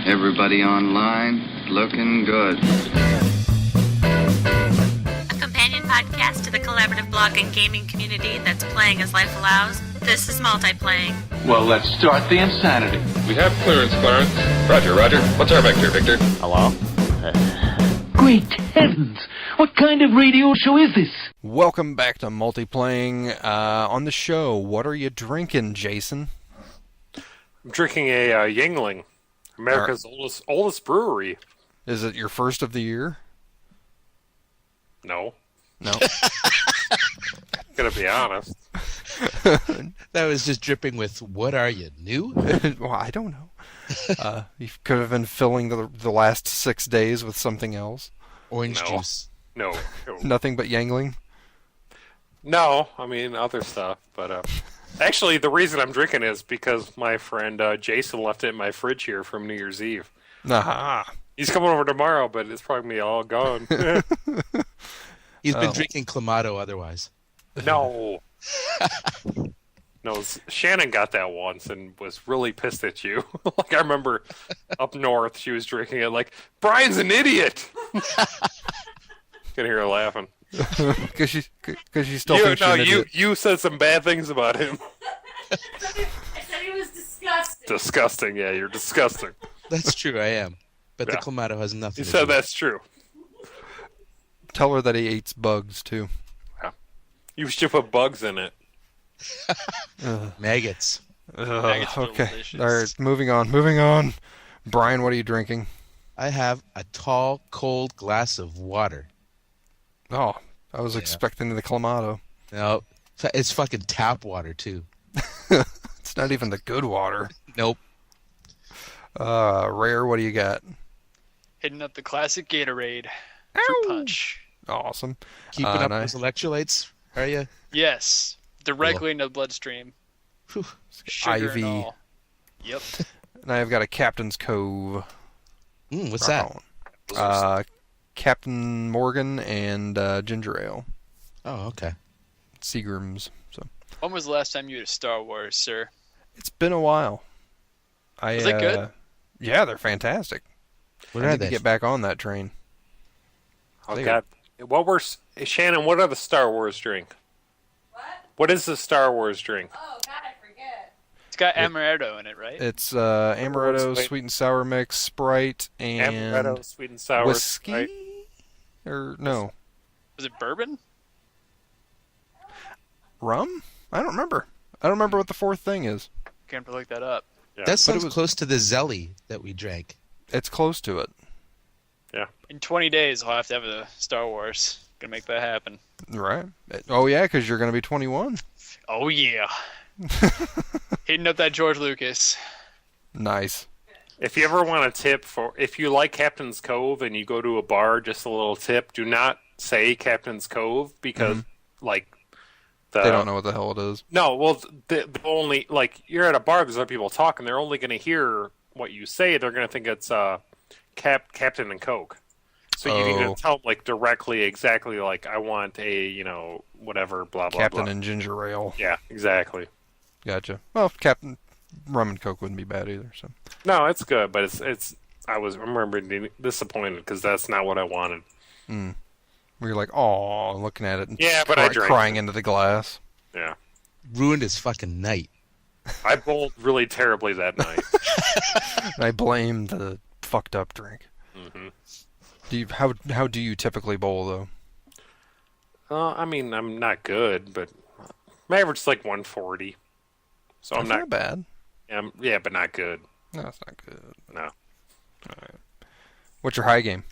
Everybody online, looking good. A companion podcast to the collaborative blog and gaming community that's playing as life allows. This is Multiplaying. Well, let's start the insanity. We have clearance, Clarence. Roger. What's our vector, Victor? Hello? Great heavens! What kind of radio show is this? Welcome back to Multiplaying. On the show, what are you drinking, Jason? I'm drinking a Yingling, America's oldest brewery. Is it your first of the year? No. Gonna be honest. That was just dripping with, what are you, new? Well, I don't know. You could have been filling the last 6 days with something else. Orange juice. No. Nothing but Yangling? No, I mean other stuff. But actually, the reason I'm drinking is because my friend Jason left it in my fridge here from New Year's Eve. Aha. He's coming over tomorrow, but it's probably gonna be all gone. He's been drinking Clamato otherwise. No. No, Shannon got that once and was really pissed at you. Like, I remember up north, she was drinking it like, Brian's an idiot! Can hear her laughing. Because she still thinks she's an idiot. You said some bad things about him. I said he was disgusting. Disgusting, yeah, you're disgusting. That's true, I am. But Yeah. the Clamato has nothing You to said do with that's true. Tell her that he eats bugs, too. You should put bugs in it. maggots. Maggots are Okay. delicious. All right, moving on. Brian, what are you drinking? I have a tall, cold glass of water. Oh, I was expecting the Clamato. No, it's fucking tap water, too. It's not even the good water. Nope. Rare, what do you got? Hitting up the classic Gatorade. Ow! Fruit punch. Awesome. Keeping up nice. those electrolytes, are you? Yes. Directly into the bloodstream. Whew. Sugar IV. and all. Yep. And I've got a Captain's Cove. What's that? Captain Morgan and ginger ale. Oh, okay. Seagram's. So When was the last time you had a Star Wars, sir? it's been a while. Was it good? Yeah, they're fantastic. What I are need to they? get back on that train. Oh, They God. Shannon, what are the Star Wars drink? What is the Star Wars drink? Oh, God, I forget. It's got amaretto in it, right? It's amaretto, Wait. sweet and sour mix, Sprite, and Amaretto, sweet and sour. whiskey. Right? Or no, Was it bourbon? rum? I don't remember. I don't remember what the fourth thing is. Can't look that up. Yeah. That sounds it was- close to the Zelly that we drank. It's close to it. In 20 days, I'll have to have a Star Wars. Gonna make that happen. Right. Oh, yeah, because you're going to be 21. Oh, yeah. Hitting up that George Lucas. Nice. If you ever want a tip if you like Captain's Cove and you go to a bar, just a little tip, do not say Captain's Cove because, They don't know what the hell it is. No, well, the only, like, you're at a bar, there's other people talking, they're only going to hear what you say, they're going to think it's Captain and Coke. So you need to tell them, like, directly, exactly, like, I want a, whatever, blah, blah, Captain blah. and ginger ale. Yeah, exactly. Gotcha. Well, Captain rum and Coke wouldn't be bad either. So. No, it's good, but I'm remembering disappointed because that's not what I wanted. Where you're like, aw, looking at it and Yeah, but I drank crying it. into the glass. Yeah. Ruined his fucking night. I bowled really terribly that night. I blame the fucked up drink. Mm-hmm. How do you typically bowl, though? I mean, I'm not good, but my average is like 140. So I'm That's not bad. Yeah, but not good. No, that's not good. No. What's your high game?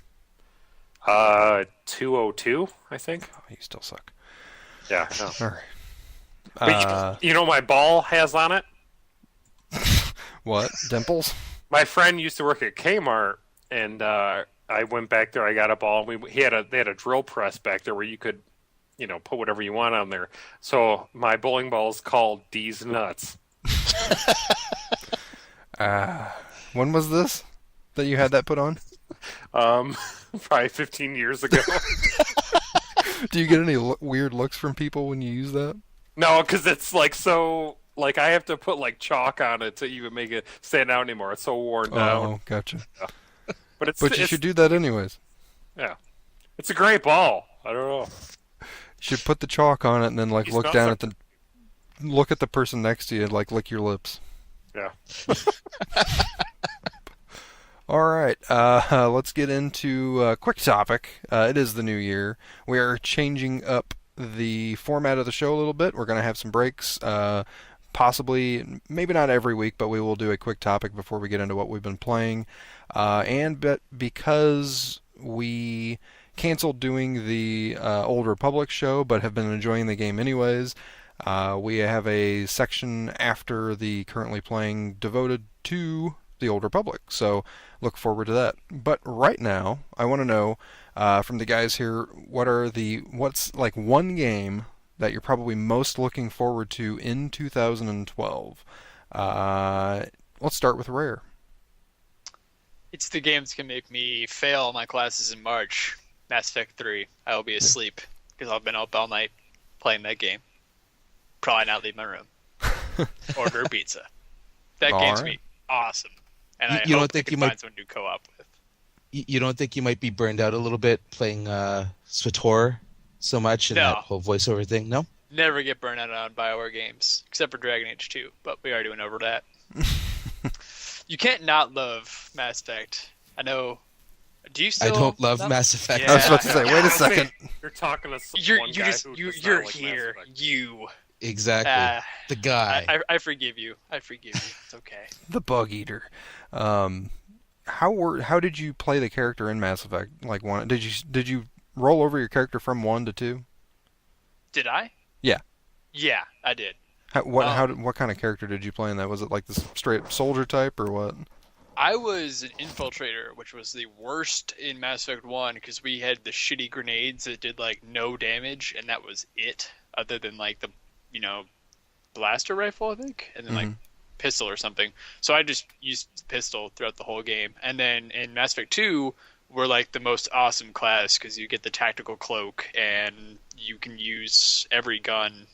202, I think. Oh, you still suck. Yeah, I know. All right. But you know what my ball has on it? What? Dimples? My friend used to work at Kmart, and I went back there. I got a ball. They had a drill press back there where you could, put whatever you want on there. So my bowling ball is called D's Nuts. When was this that you had that put on? Probably 15 years ago. Do you get any weird looks from people when you use that? No, because it's like so Like I have to put like chalk on it to even make it stand out anymore. It's so worn down. Oh, gotcha. But You should do that anyways. Yeah, it's a great ball. I don't know. You should put the chalk on it and then like He look smells down like- at look at the person next to you and like lick your lips. Yeah. All right, let's get into a quick topic. It is the new year. We are changing up the format of the show a little bit. We're going to have some breaks, possibly, maybe not every week, but we will do a quick topic before we get into what we've been playing. Because we canceled doing the Old Republic show, but have been enjoying the game anyways, we have a section after the currently playing devoted to the Old Republic. So look forward to that. But right now, I want to know from the guys here, what's like one game that you're probably most looking forward to in 2012? Let's start with Rare. It's the game that's going to make me fail my classes in March. Mass Effect 3. I will be asleep because I've been up all night playing that game. Probably not leave my room. Order a pizza. That game's going to be awesome. And I hope I can find someone to co-op with. You don't think you might be burned out a little bit playing SWTOR so much and that whole voiceover thing? No? Never get burned out on BioWare games, except for Dragon Age 2, but we already went over that. You can't not love Mass Effect. I know. Do you still? I don't love Mass Effect. I was about to say, wait a second. You're talking to You're one guy just who you're does not like here. Mass Effect. You. Exactly. The guy. I forgive you. I forgive you. It's okay. The Bug Eater. How did you play the character in Mass Effect? Like one, did you roll over your character from 1 to 2? Did I? Yeah. Yeah, I did. What kind of character did you play in that? Was it like the straight up soldier type or what? I was an infiltrator, which was the worst in Mass Effect 1 because we had the shitty grenades that did like no damage, and that was it. Other than like the, blaster rifle, I think, and then like pistol or something. So I just used pistol throughout the whole game. And then in Mass Effect 2, we're like the most awesome class because you get the tactical cloak and you can use every gun,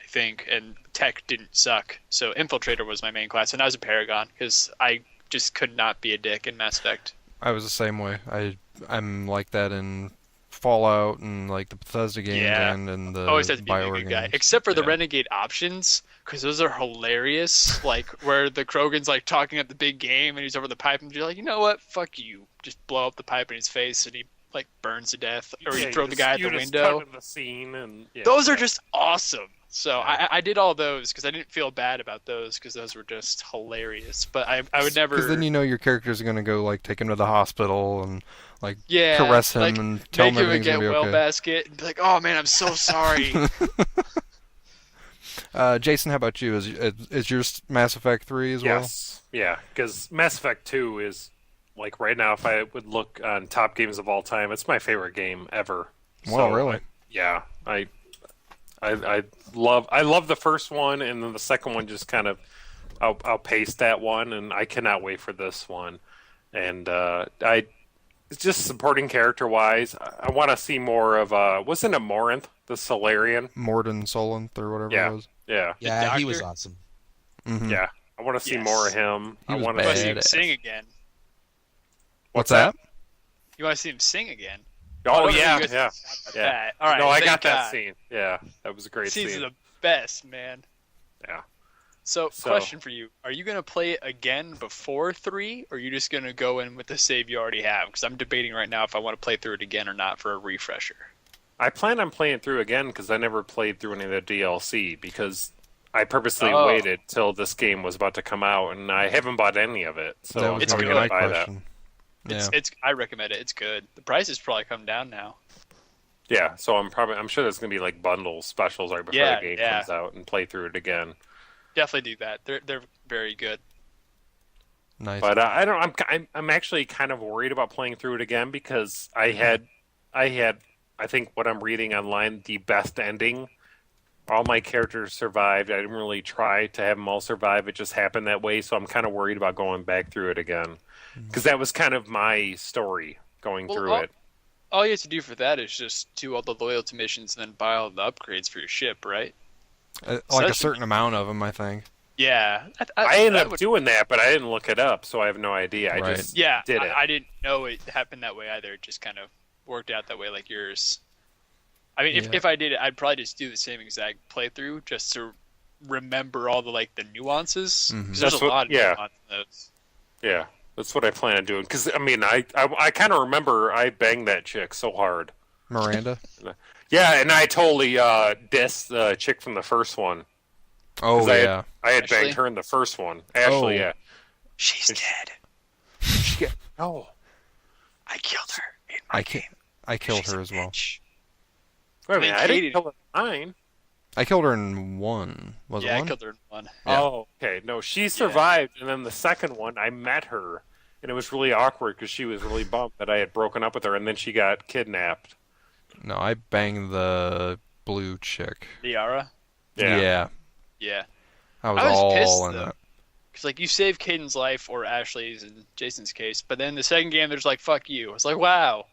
I think, and tech didn't suck. So infiltrator was my main class, and I was a paragon because I just could not be a dick in Mass Effect. I was the same way. I'm like that in Fallout and like the Bethesda games and the always has to be a BioWare good guy, games. except for the Renegade options, because those are hilarious. Like where the Krogan's like talking at the big game and he's over the pipe and you're like, you know what, fuck you, just blow up the pipe in his face and he like burns to death, or you throw the guy out the window. Cut in the scene and, those are just awesome. So I did all those because I didn't feel bad about those because those were just hilarious. But I would never. Because then your characters are gonna go like take him to the hospital and like yeah, caress him like, and tell him make him a everything's get gonna be well okay. basket and be like, oh man, I'm so sorry. Jason, how about you? Is yours Mass Effect 3 as well? Yes, yeah, because Mass Effect 2 is like right now. If I would look on top games of all time, it's my favorite game ever. Wow, really? I love the first one, and then the second one just kind of outpaced that one, and I cannot wait for this one. And it's just supporting character wise. I want to see more of wasn't it Morinth, the Solarian? Morden Solinth or whatever it was. Yeah. Yeah, he was awesome. Mm-hmm. Yeah. I want to see more of him. He I was want You want to to see see him sing again? What's that? You want to see him sing again? Oh I yeah, don't know if you yeah, guys thought about yeah. that. All right, No, I thank got that God. scene. Yeah, that was a great Scenes scene. are the best, man. Yeah. So, question for you: are you gonna play it again before 3, or are you just gonna go in with the save you already have? Because I'm debating right now if I want to play through it again or not for a refresher. I plan on playing through again because I never played through any of the DLC because I purposely waited till this game was about to come out, and I haven't bought any of it. So That was It's gonna be good. my buy that. question. It's I recommend it. It's good. The price has probably come down now. Yeah, so I'm sure there's gonna be like bundle specials right before Yeah, the game yeah. comes out and play through it again. Definitely do that. They're very good. Nice. But I don't. I'm actually kind of worried about playing through it again because I had I think what I'm reading online the best ending. All my characters survived. I didn't really try to have them all survive. It just happened that way. So I'm kind of worried about going back through it again because that was kind of my story going through it. All you have to do for that is just do all the loyalty missions and then buy all the upgrades for your ship, right? Like a certain amount of them, I think. Yeah. I ended up doing that, but I didn't look it up, so I have no idea. I Right. just did it. I didn't know it happened that way either. It just kind of worked out that way like yours. I mean, if I did it, I'd probably just do the same exact playthrough just to remember all the like the nuances. Because there's a lot of nuance in those. Yeah, that's what I plan on doing. Because I mean, I kind of remember I banged that chick so hard. Miranda? Yeah, and I totally dissed the chick from the first one. Oh, yeah. I had Ashley? banged her in the first one. Ashley, yeah. She's dead. No. I killed her in my game. I killed She's her a as well. bitch. Wait a minute, I Katie- didn't kill her in mine. I killed her in one. Was it Yeah, one? I killed her in one. Yeah. Oh, okay. No, she survived, and then the second one, I met her, and it was really awkward because she was really bummed that I had broken up with her, and then she got kidnapped. No, I banged the blue chick. Liara? Yeah. Yeah. I was pissed, all in though. that. Because, like, you save Caden's life, or Ashley's in Jason's case, but then the second game, there's like, fuck you. It's like, wow.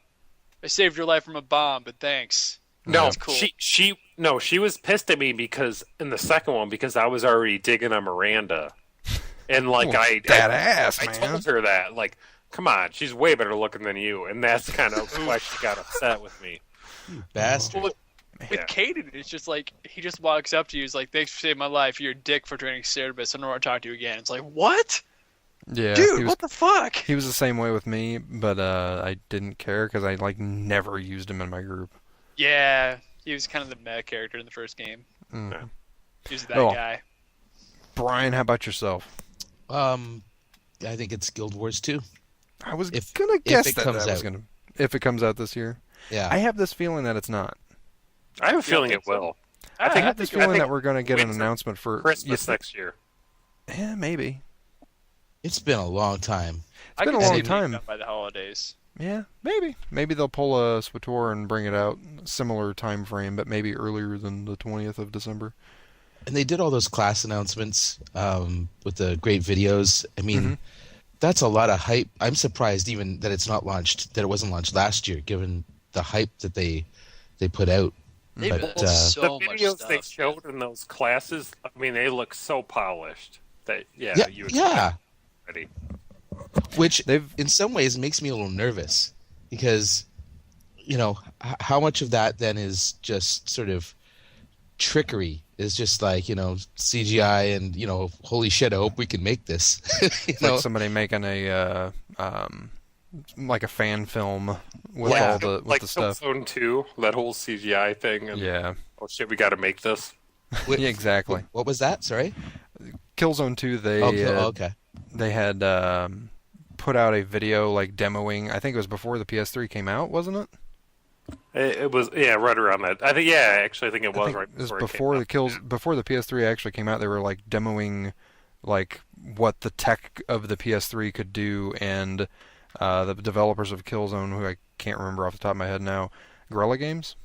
I saved your life from a bomb, but thanks. No, That's cool. she was pissed at me because in the second one because I was already digging on Miranda, and like That ass, I man. told her that like, come on, she's way better looking than you, and that's kind of why she got upset with me. Bastard. With Yeah. Caden, it's just like, he just walks up to you, he's like, thanks for saving my life, you're a dick for training Cerebus, I don't want to talk to you again. It's like, what? Yeah, Dude, what the fuck? he was the same way with me, but I didn't care because I like never used him in my group. Yeah, he was kind of the meh character in the first game. Mm. He was that Oh. guy. Brian, how about yourself? I think it's Guild Wars 2. I was If- gonna if guess it that comes was out. gonna if it comes out this year. Yeah. I have this feeling that it's not. I have a feeling think it so? will. I have this feeling that we're gonna get an winter, announcement for Christmas next year. Yeah, maybe. It's been a long time. It's been a long time. By the holidays. Yeah, maybe. Maybe they'll pull a SWTOR and bring it out similar time frame, but maybe earlier than the 20th of December. And they did all those class announcements with the great videos. I mean, that's a lot of hype. I'm surprised even that it's not launched, that it wasn't launched last year, given the hype that they put out. They But, built so The much videos stuff. they showed in those classes, I mean, they look so polished that you Yeah. ready. Which They've in some ways makes me a little nervous because, you know, how much of that then is just sort of trickery, is just like, you know, CGI and, you know, holy shit, I hope we can make this. you know? like somebody making a like a fan film with Yeah. all the with like the stuff. Killzone 2, that whole CGI thing. And, Yeah. oh shit, we got to make this. Yeah, exactly. What was that? Sorry. Killzone 2, Okay. they had put out a video like demoing. I think it was before the PS3 came out, wasn't it? It was right around that. I think actually I think it was I think right it was before it came out. before the PS3 actually came out. They were like demoing like what the tech of the PS3 could do, and the developers of Killzone, who I can't remember off the top of my head now, Guerrilla Games.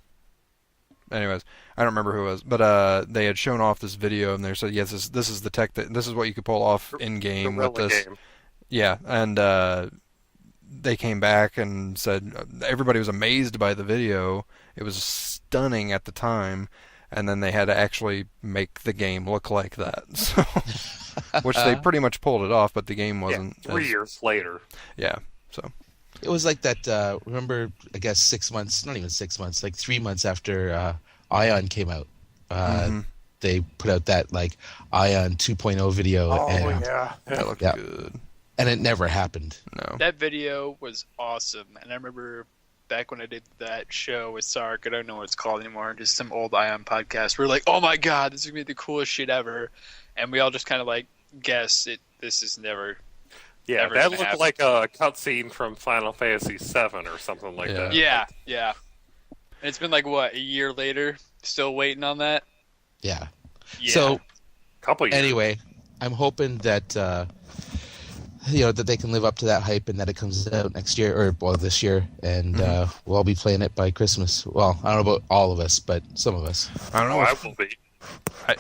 Anyways, I don't remember who it was, but they had shown off this video, and they said, "Yes, this is the tech this is what you could pull off in game with Guerrilla this." game. Yeah, and they came back and said everybody was amazed by the video. It was stunning at the time, and then they had to actually make the game look like that. So, which they pretty much pulled it off, but the game wasn't. Yeah, 3 years later. Yeah, so It was like that, remember, I guess 6 months, not even 6 months, like 3 months after Ion came out. They put out that, like, Ion 2.0 video. Oh, and, yeah. that looked Yeah. good. And it never happened. No, That video was awesome, and I remember back when I did that show with Sark, I don't know what it's called anymore, just some old Ion podcast. We were like, oh my god, this is going to be the coolest shit ever. And we all just kind of like, guess this is never... Yeah, Never that gonna looked happen. like a cutscene from Final Fantasy VII or something like that. Yeah. And it's been like, what, a year later? Still waiting on that? Yeah. Yeah. So, Couple years. anyway, I'm hoping that, you know, that they can live up to that hype and that it comes out next year, or, well, this year, and we'll all be playing it by Christmas. Well, I don't know about all of us, but some of us. I don't know. I will be.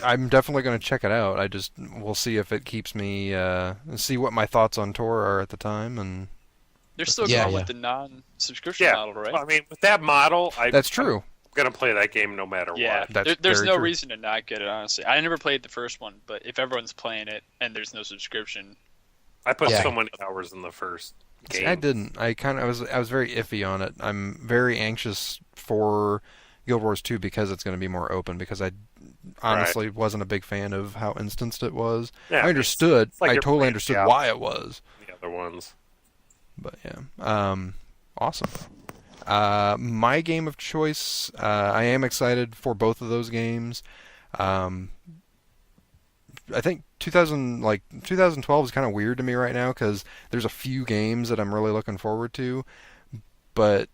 I'm definitely going to check it out. We'll see if it keeps me, see what my thoughts on Tor are at the time, and They're still Yeah, going yeah. with the non-subscription Yeah, model, right? I mean, with that model, that's true. gonna play that game no matter Yeah, what. there's very no true. reason to not get it. Honestly, I never played the first one, but if everyone's playing it and there's no subscription, I put Yeah. so many hours in the first game. See, I didn't. I was very iffy on it. I'm very anxious for Guild Wars 2 because it's going to be more open. Because I honestly wasn't a big fan of how instanced it was. Yeah, I understood. it's like I you're totally playing understood Diablo. why it was. The other ones. But yeah, awesome. My game of choice. I am excited for both of those games. I think 2012 is kind of weird to me right now because there's a few games that I'm really looking forward to, but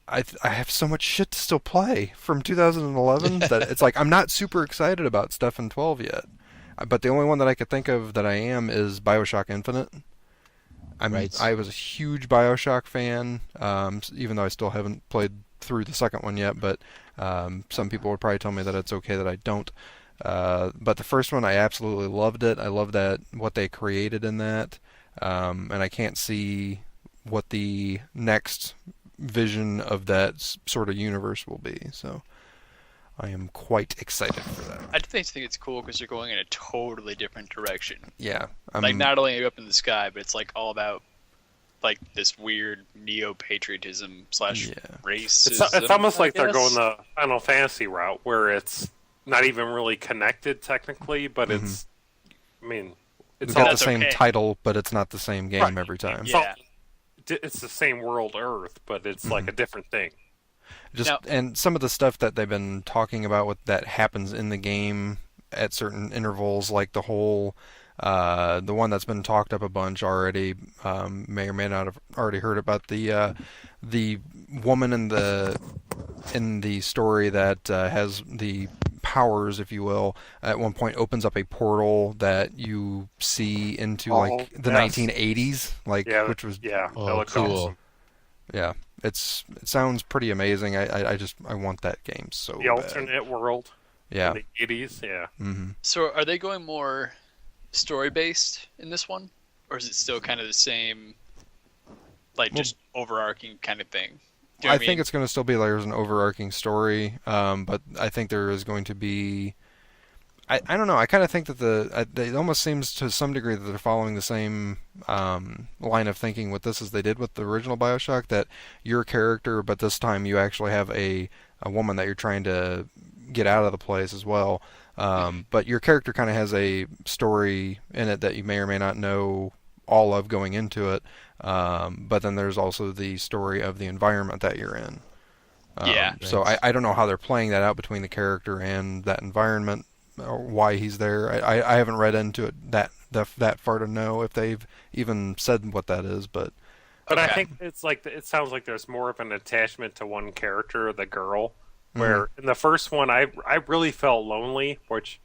I have so much shit to still play from 2011 that it's like I'm not super excited about stuff in 12 yet. But the only one that I could think of that I am is BioShock Infinite. Right. I was a huge BioShock fan, even though I still haven't played through the second one yet. But some people would probably tell me that it's okay that I don't. But the first one, I absolutely loved it. I love that what they created in that, and I can't see what the next vision of that sort of universe will be. So I am quite excited for that. I just think it's cool because they're going in a totally different direction. Yeah, Like not only are you up in the sky, but it's like all about like this weird neo-patriotism / racism. It's almost like they're guess. going the Final Fantasy route where it's not even really connected technically, but it's. I mean, It's it's got all the same okay. title, but it's not the same game Right. every time. It's all- Yeah. it's the same world Earth, but it's like a different thing. Just Now- and some of the stuff that they've been talking about with that happens in the game at certain intervals, like the whole the one that's been talked up a bunch already, may or may not have already heard about the woman in the story that has the powers, if you will, at one point opens up a portal that you see into like the yes. 1980s, like Yeah, which was yeah, that Oh, looks cool. awesome. yeah. It sounds pretty amazing. I want that game so The bad. alternate world Yeah. in the 80s, yeah. Mm-hmm. So are they going more story-based in this one, or is it still kind of the same, like just overarching kind of thing? Do you know I what think mean? it's going to still be like there's an overarching story, but I think there is going to be. I don't know. I kind of think that it almost seems to some degree that they're following the same line of thinking with this as they did with the original BioShock. That your character, but this time you actually have a woman that you're trying to get out of the place as well. But your character kind of has a story in it that you may or may not know all of going into it. But then there's also the story of the environment that you're in. Yeah. So I don't know how they're playing that out between the character and that environment, or why he's there. I haven't read into it that far to know if they've even said what that is. But But I Okay. think it's like it sounds like there's more of an attachment to one character, the girl. Where in the first one, I really felt lonely, which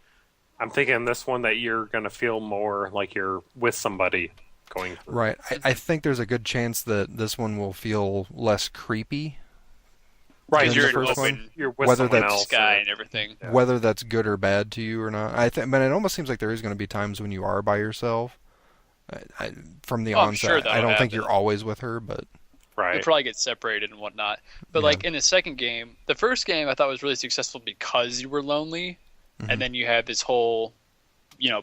I'm thinking in this one that you're gonna feel more like you're with somebody going through. right, I think there's a good chance that this one will feel less creepy. Right, in you're the in first open one, you're with whether someone that's else. Sky or- and everything. Yeah. whether that's good or bad to you or not. But it almost seems like there is going to be times when you are by yourself. From the Oh, I'm sure onset, I that'll don't think happen. you're always with her, but Right. They'll probably get separated and whatnot. But Yeah. like in the second game, the first game I thought was really successful because you were lonely, and then you had this whole,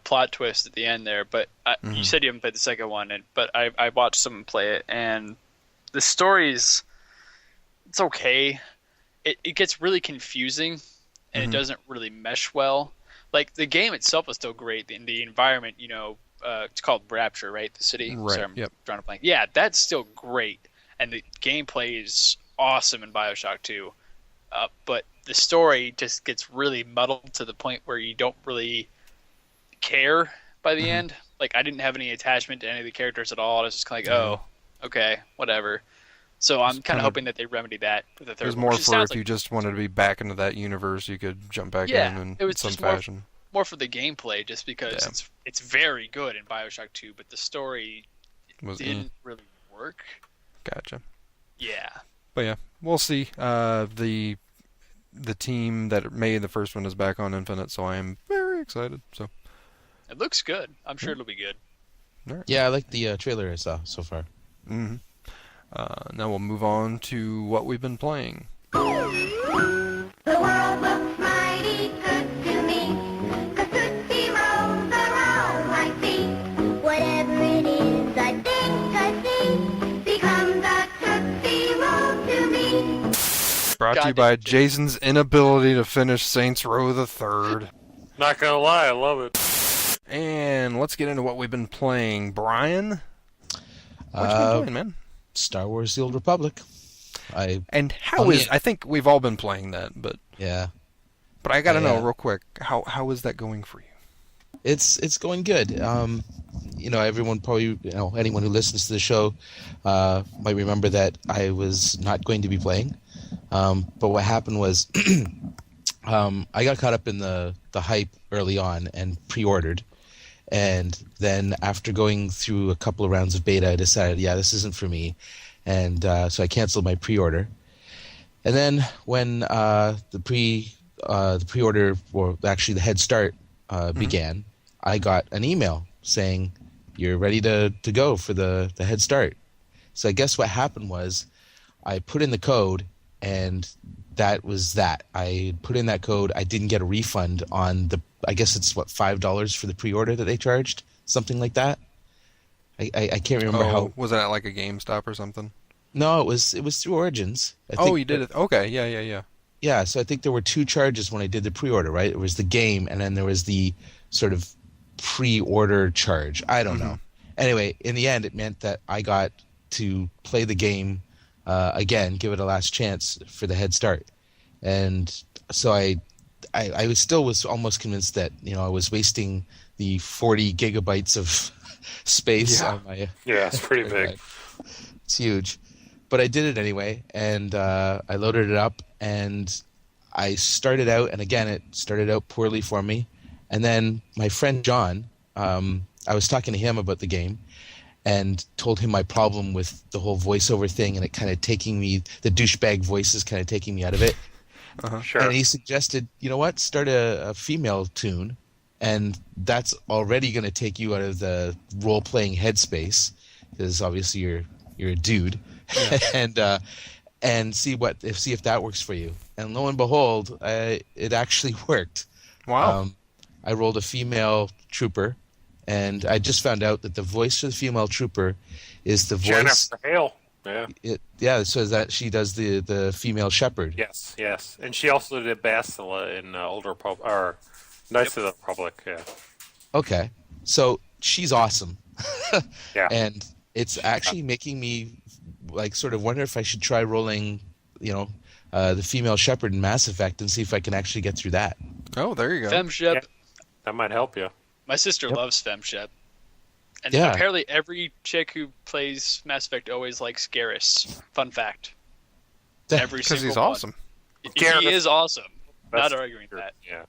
plot twist at the end there. But you said you haven't played the second one, but I watched someone play it, and the story's it's okay. It gets really confusing, and it doesn't really mesh well. Like the game itself is still great. The environment, it's called Rapture, right? The city. Right, Sorry, I'm yep. drawing a blank. Yeah, that's still great, and the gameplay is awesome in BioShock 2. But the story just gets really muddled to the point where you don't really care by the end. Like I didn't have any attachment to any of the characters at all. I was just kind of like, oh, okay, whatever. So I'm kind of hoping that they remedy that with the it third was one. more which it for sounds if you just wanted to be back into that universe, you could jump back Yeah, in it was some just more- fashion. more for the gameplay, just because Yeah. it's very good in BioShock 2, but the story didn't really work. Gotcha. Yeah. But yeah, we'll see. The team that made the first one is back on Infinite, so I am very excited. So It looks good. I'm sure it'll be good. Yeah, I like the trailer I saw so far. now we'll move on to what we've been playing. The world looks mighty good to me. The Tootsie rolls around my feet. Whatever it is, I think I see becomes a Tootsie Roll to me. Brought to you by Jason's inability to finish Saints Row the Third. Not gonna lie, I love it. And let's get into what we've been playing. Brian? What you been playing, man? Star Wars: The Old Republic. I think we've all been playing that, but yeah. But I gotta know real quick, how is that going for you? It's going good. Everyone probably, anyone who listens to the show might remember that I was not going to be playing. But what happened was I got caught up in the hype early on and pre-ordered. And then after going through a couple of rounds of beta, I decided, this isn't for me. And so I canceled my pre-order. And then when the pre-order, or actually the head start began, I got an email saying, you're ready to go for the head start. So I guess what happened was I put in the code, and that was that. I put in that code. I didn't get a refund on I guess it's $5 for the pre-order that they charged, something like that. I can't remember how. Was that like a GameStop or something? No, it was through Origins. You did it. Okay, yeah. Yeah, so I think there were two charges when I did the pre-order, right? It was the game, and then there was the sort of pre-order charge. I don't know. Anyway, in the end, it meant that I got to play the game again, give it a last chance for the head start. And so I was almost convinced that I was wasting the 40 gigabytes of space on my. Yeah, it's pretty big. It's huge, but I did it anyway, and I loaded it up, and I started out, and again, it started out poorly for me. And then my friend John, I was talking to him about the game, and told him my problem with the whole voiceover thing, and it kind of the douchebag voice is kind of taking me out of it. Sure. And he suggested, you know what, start a female tune, and that's already going to take you out of the role-playing headspace, because obviously you're a dude, and see if that works for you. And lo and behold, it actually worked. Wow. I rolled a female trooper, and I just found out that the voice for the female trooper is the voice. Jennifer Hale. Yeah. So that she does the female shepherd. Yes. And she also did Bastila in Older Republic, or Knights of the Republic. Yeah. Okay. So she's awesome. Yeah. And it's actually making me sort of wonder if I should try rolling, the female shepherd in Mass Effect and see if I can actually get through that. Oh, there you go. FemShep. Yeah, that might help you. My sister loves FemShep. And apparently every chick who plays Mass Effect always likes Garrus. Fun fact. Every single Because he's one. awesome. He is awesome. Not arguing that. Yeah.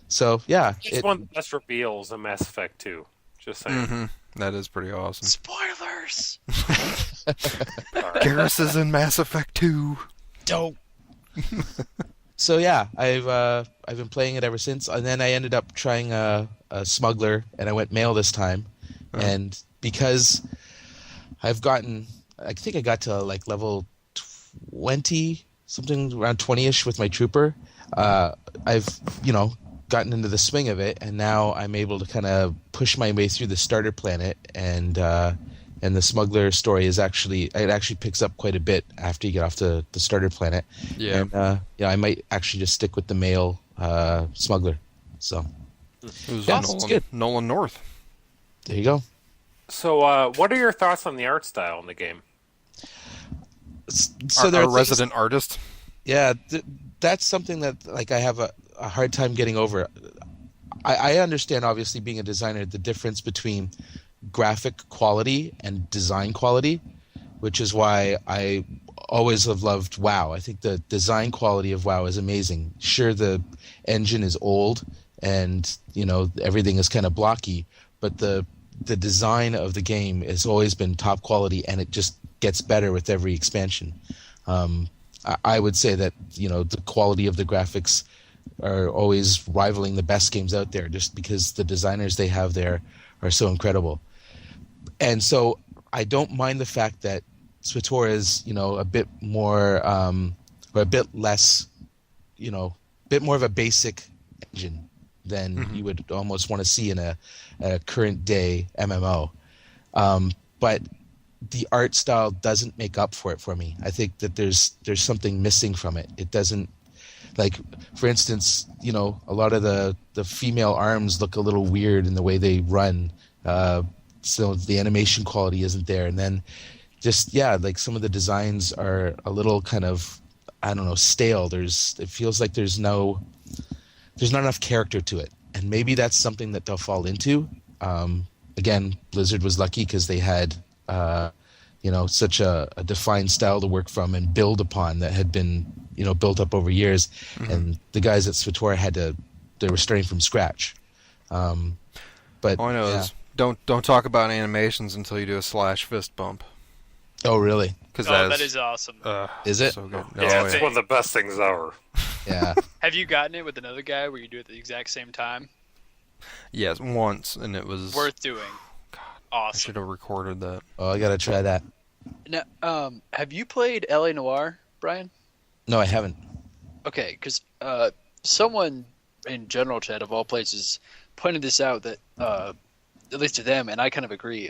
So, yeah. It's one of the best reveals in Mass Effect 2. Just saying. Mm-hmm. That is pretty awesome. Spoilers! Garrus is in Mass Effect 2. Dope. So yeah, I've been playing it ever since, and then I ended up trying a smuggler, and I went male this time, and because I've gotten, I think I got to level 20, something around 20ish with my trooper. I've gotten into the swing of it, and now I'm able to kind of push my way through the starter planet, and the smuggler story is actually picks up quite a bit after you get off the starter planet. Yeah. And I might actually just stick with the male smuggler. So it's good. Nolan North. There you go. So, what are your thoughts on the art style in the game? So our resident artist. Yeah, that's something that I have a hard time getting over. I understand, obviously, being a designer, the difference between graphic quality and design quality, which is why I always have loved WoW. I think the design quality of WoW is amazing. Sure, the engine is old and everything is kind of blocky, but the design of the game has always been top quality, and it just gets better with every expansion. I would say that the quality of the graphics are always rivaling the best games out there, just because the designers they have there are so incredible. And so I don't mind the fact that SWTOR is, a bit more or a bit less bit more of a basic engine than you would almost want to see in a current day MMO. But the art style doesn't make up for it for me. I think that there's something missing from it. It doesn't, like, for instance, a lot of the female arms look a little weird in the way they run. So the animation quality isn't there. And then just, like some of the designs are a little kind of, I don't know, stale. It feels like there's not enough character to it. And maybe that's something that they'll fall into. Again, Blizzard was lucky because they had, such a defined style to work from and build upon that had been, built up over years. And the guys at Svetora they were starting from scratch. But all I know is don't talk about animations until you do a slash fist bump. Oh, really? Because that is awesome. Is it? So good. It's one of the best things ever. Yeah. Have you gotten it with another guy where you do it at the exact same time? Yes, once, and it was worth doing. God, awesome. I should have recorded that. Oh, I gotta try that. Now, have you played LA Noire, Brian? No, I haven't. Okay, because someone in general chat of all places pointed this out that at least to them, and I kind of agree.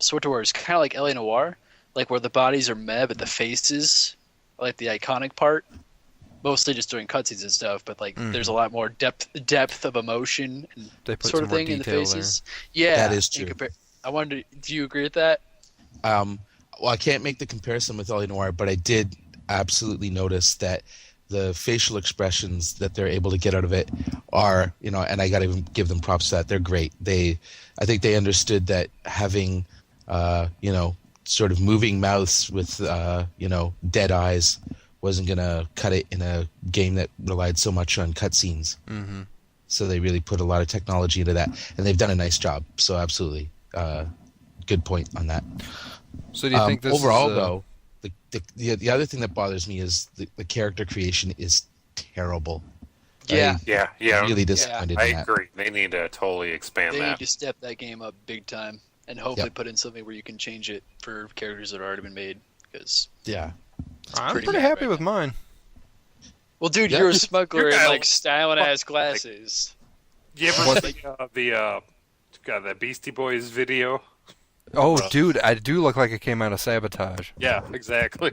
Swotor is kind of like LA Noire, like where the bodies are meh, but the faces, like the iconic part, mostly just doing cutscenes and stuff. But like, there's a lot more depth of emotion and they put sort of some more thing in the detail faces. there. Yeah, that is true. I wonder, do you agree with that? Well, I can't make the comparison with LA Noire, but I did absolutely notice that the facial expressions that they're able to get out of it are, and I got to give them props to that. They're great. I think they understood that having, sort of moving mouths with, dead eyes wasn't going to cut it in a game that relied so much on cutscenes. Mm-hmm. So they really put a lot of technology into that, and they've done a nice job. So absolutely, good point on that. So do you think this overall, is, though, the other thing that bothers me is the character creation is terrible. Yeah. Really disappointed. I in that. agree. They need to totally expand They that. need to step that game up big time and hopefully put in something where you can change it for characters that have already been made. Because I'm pretty happy with mine. Well, dude, you're a smuggler in like styling ass glasses. You ever see that Beastie Boys video? Oh, dude, I do look like I came out of Sabotage. Yeah, exactly.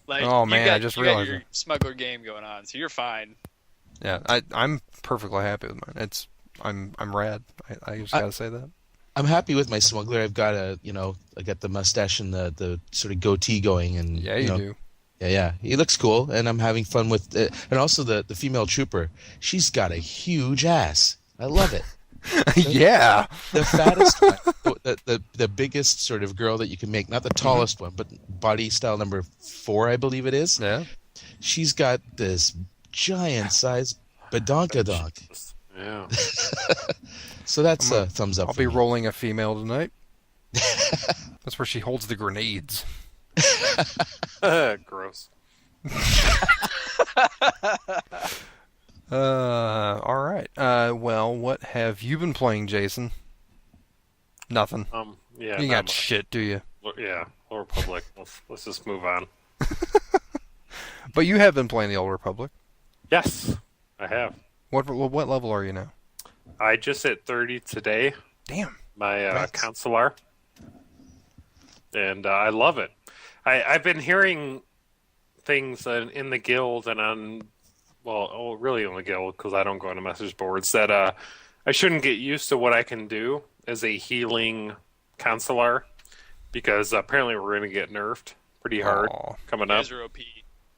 Like, oh man, I just realized your smuggler game going on, so you're fine. Yeah, I'm perfectly happy with mine. I'm rad. I just gotta say that. I'm happy with my smuggler. I've got I got the mustache and the sort of goatee going, and you do. Yeah, he looks cool, and I'm having fun with it. And also the female trooper, she's got a huge ass. I love it. Yeah, the fattest one, the biggest sort of girl that you can make, not the tallest one, but body style number 4, I believe it is. Yeah, she's got this giant size badonkadonk. Yeah. So that's a thumbs up. I'll be rolling a female tonight. That's where she holds the grenades. Gross. All right. Well, what have you been playing, Jason? Nothing. Yeah. You got shit, do you? Yeah. Old Republic. Let's just move on. But you have been playing the Old Republic. Yes, I have. What level are you now? I just hit 30 today. Damn. My consular. And I love it. I've been hearing things in the guild and on, really in the guild because I don't go on the message boards, that I shouldn't get used to what I can do as a healing consular because apparently we're going to get nerfed pretty hard coming up. You guys are OP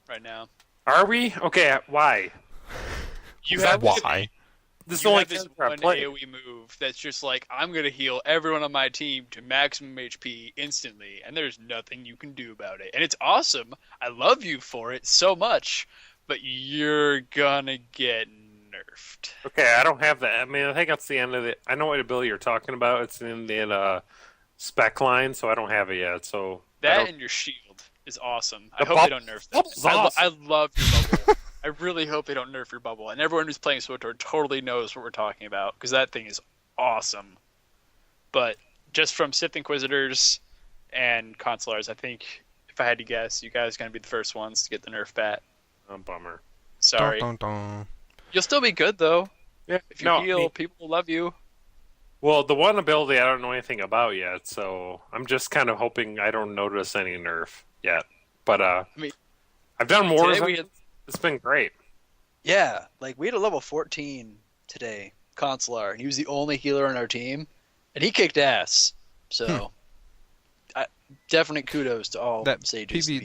right now. Are we? Okay, why? You have why? This is you only have this one AoE move that's just like, I'm going to heal everyone on my team to maximum HP instantly, and there's nothing you can do about it. And it's awesome. I love you for it so much, but you're going to get nerfed. Okay, I don't have that. I mean, I think that's the end of it. I know what ability you're talking about. It's in the spec line, so I don't have it yet. So that and your shield is awesome. I hope they don't nerf that. I love your bubble. I really hope they don't nerf your bubble. And everyone who's playing SWTOR totally knows what we're talking about, because that thing is awesome. But just from Sith Inquisitors and Consulars, I think, if I had to guess, you guys are going to be the first ones to get the nerf bat. Oh, bummer. Sorry. Dun, dun, dun. You'll still be good though. Yeah. If you heal, people will love you. Well, the one ability I don't know anything about yet, so I'm just kind of hoping I don't notice any nerf yet. But mean, I've done more. today we had- It's been great. Yeah, like we had a level 14 today, Consular, and he was the only healer on our team, and he kicked ass. So, definite kudos to all That sages. the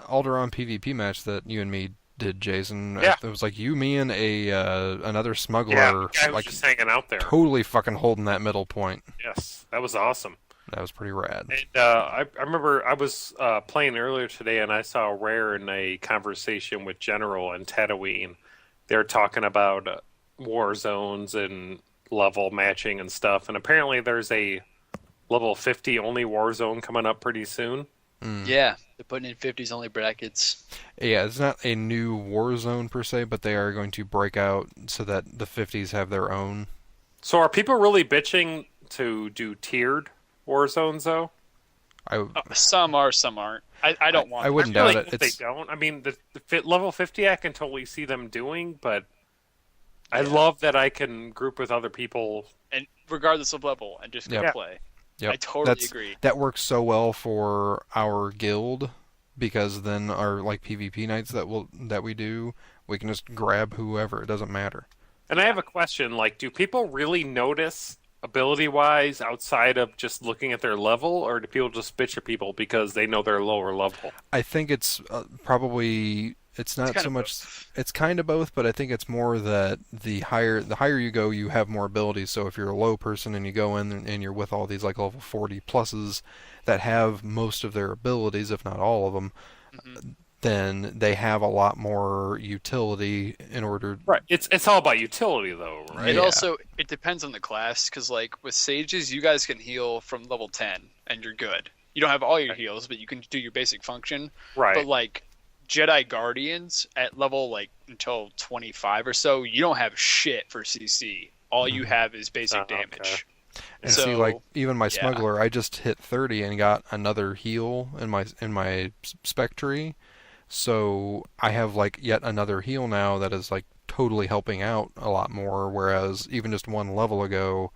Alderaan PvP match that you and me did, Jason. Yeah. It was like you, me, and another smuggler, Yeah, the guy was like just hanging out there. totally fucking holding that middle point. Yes, that was awesome. That was pretty rad. And I remember I was playing earlier today, and I saw Rare in a conversation with General and Tatooine. They're talking about war zones and level matching and stuff. And apparently, there's a level 50 only war zone coming up pretty soon. Yeah, they're putting in 50s only brackets. Yeah, it's not a new war zone per se, but they are going to break out so that the 50s have their own. So, are people really bitching to do tiered war zones, though? Some are, some aren't. I don't want. I wouldn't I feel doubt like it. if they don't. I mean, level 50, I can totally see them doing, but I love that I can group with other people. And regardless of level, and just go Yep. play. Yep. I totally agree. That works so well for our guild because then our like PvP nights that we do, we can just grab whoever. It doesn't matter. And I have a question, like, do people really notice ability-wise outside of just looking at their level, or do people just bitch at people because they know they're lower level? I think it's probably it's not kind so of much. both. It's kind of both, but I think it's more that the higher you go, you have more abilities. So if you're a low person and you go in and you're with all these like level 40 pluses that have most of their abilities, if not all of them, then they have a lot more utility in order. Right. It's all about utility, though, right? It depends on the class, because like with sages, you guys can heal from level 10 and you're good. You don't have all your heals, but you can do your basic function. Right. But like Jedi Guardians at level like until 25 or so, you don't have shit for CC. All you have is basic damage. And So, see, like even my yeah. smuggler, I just hit 30 and got another heal in my spec tree. So I have like yet another heal now that is like totally helping out a lot more. Whereas even just one level ago,